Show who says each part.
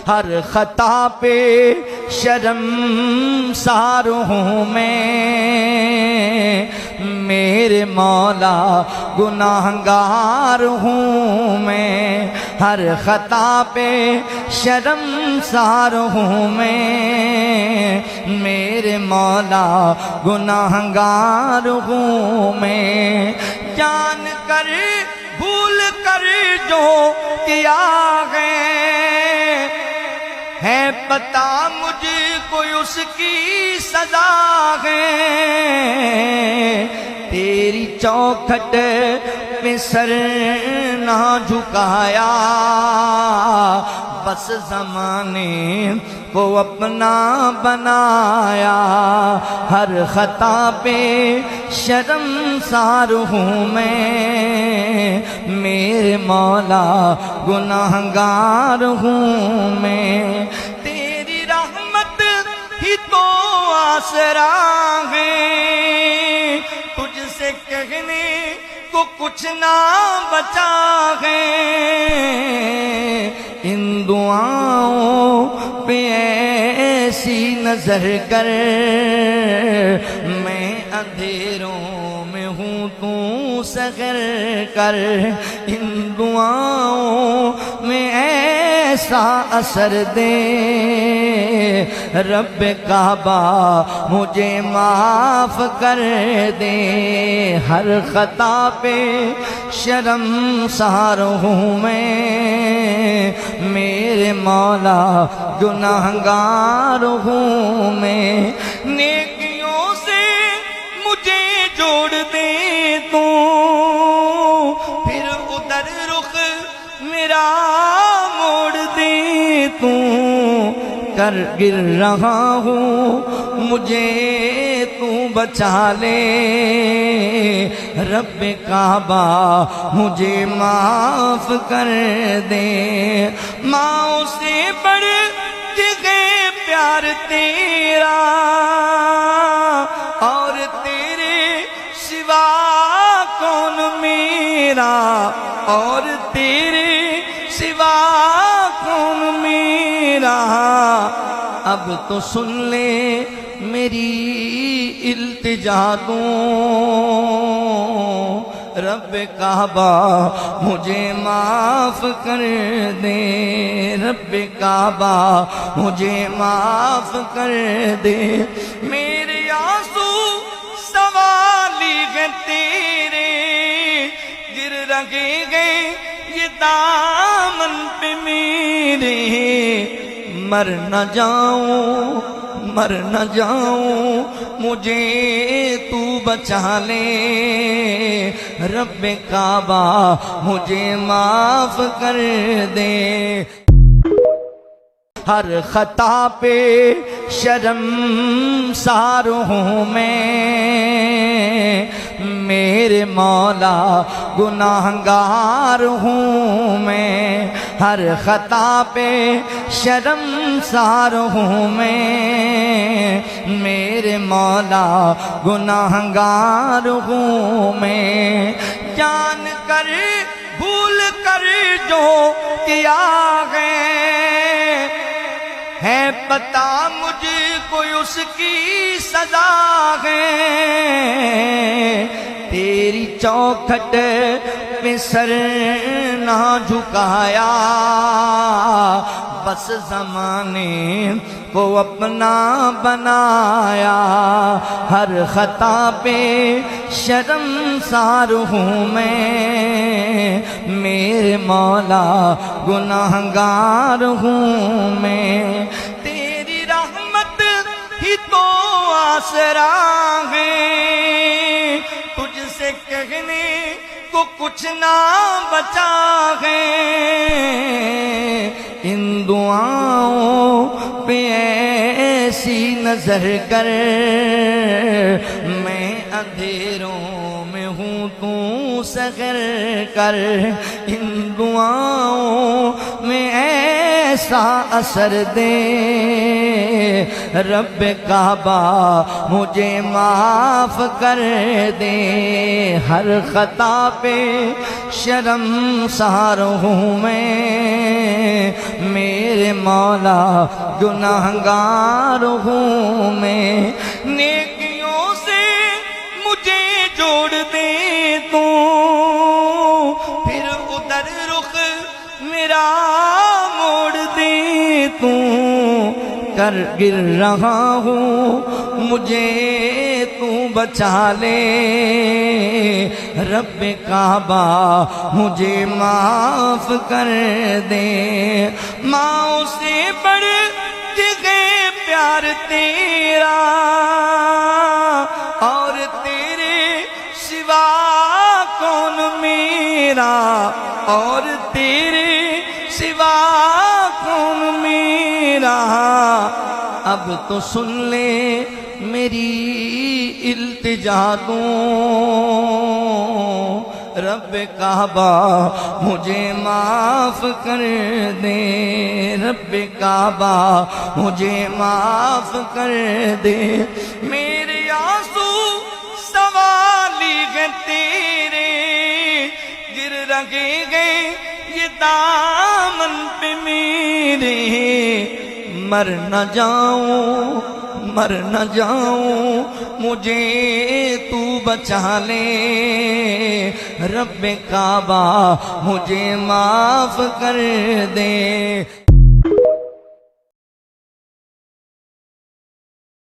Speaker 1: ہر خطا پہ شرمسار ہوں میں، میرے مولا گناہگار ہوں میں، ہر خطا پہ شرمسار ہوں میں، میرے مولا گناہگار ہوں میں، جان کر بھول کر جو کیا ہے پتہ مجھ کو اس کی سزا ہے، تیری چوکھٹ پہ سر نہ جھکایا، بس زمانے کو اپنا بنایا، ہر خطا پہ شرمسار ہوں میں، میرے مولا گناہگار ہوں میں، تیری رحمت ہی تو آسرا ہے، تجھ سے کہنے کو کچھ نہ بچا ہے، ان دعاؤں پہ ایسی نظر کر، میں اندھیروں میں ہوں تو سحر کر، ان دعاؤں میں ایسا اثر دے، رب کعبہ مجھے معاف کر دے، ہر خطا پہ شرمسار ہوں میں، میرے مولا گناہگار ہوں میں، نیکیوں سے مجھے جوڑ دے تو، پھر ادھر رخ میرا موڑ دے تو، کر گر رہا ہوں مجھے تو بچا لے، رب کعبہ مجھے معاف کر دے، ماں سے بڑھ کے پیار تیرا، اور تیرے سوا کون میرا، اور تیرے سوا کون میرا، اب تو سن لے میری التجا دوں، رب کعبہ مجھے معاف کر دے، رب کعبہ مجھے معاف کر دے، میرے آنسو سوالی ہے تیرے، گر رہے گئے یہ دامن پہ میرے، مر نہ جاؤں مر نہ جاؤں مجھے تو بچا لے، رب کعبہ مجھے معاف کر دے، ہر خطا پہ شرمسار ہوں میں، میرے مولا گناہگار ہوں میں، ہر خطا پہ شرمسار ہوں میں، میرے مولا گناہگار ہوں میں، جان کر بھول کر جو کیا ہے پتہ مجھ کو اس کی سزا ہے، تیری چوکھٹ پہ سر نہ جھکایا، بس زمانے کو اپنا بنایا، ہر خطا پہ شرمسار ہوں میں، میرے مولا گناہگار ہوں میں، تیری رحمت ہی تو آسرا ہے، تجھ سے کہنے کو کچھ نہ بچا ہے، ان دعاؤں پہ ایسی نظر کر، میں اندھیروں میں ہوں تو سحر کر، ان دعاؤں میں ایسا اثر دے رب کعبہ مجھے معاف کر دے ہر خطا پہ شرمسار ہوں میں میرے مولا گناہگار ہوں میں نیکیوں سے مجھے جوڑ دے تو پھر ادھر رخ میرا موڑ دے تو کر گر رہا ہوں مجھے تو بچا لے رب کعبہ مجھے معاف کر دے ماں سے بڑھ کے پیار تیرا اور تیرے سوا کون میرا اور تیرے سوا کون میرا اب تو سن لے میری التجا رب کعبہ مجھے معاف کر دے رب کعبہ مجھے معاف کر دے میرے آنسو سوالی ہیں تیرے گر رہے گئے یہ دامن پہ میرے مر نہ جاؤں مجھے تو بچا لے رب کعبہ مجھے معاف کر دے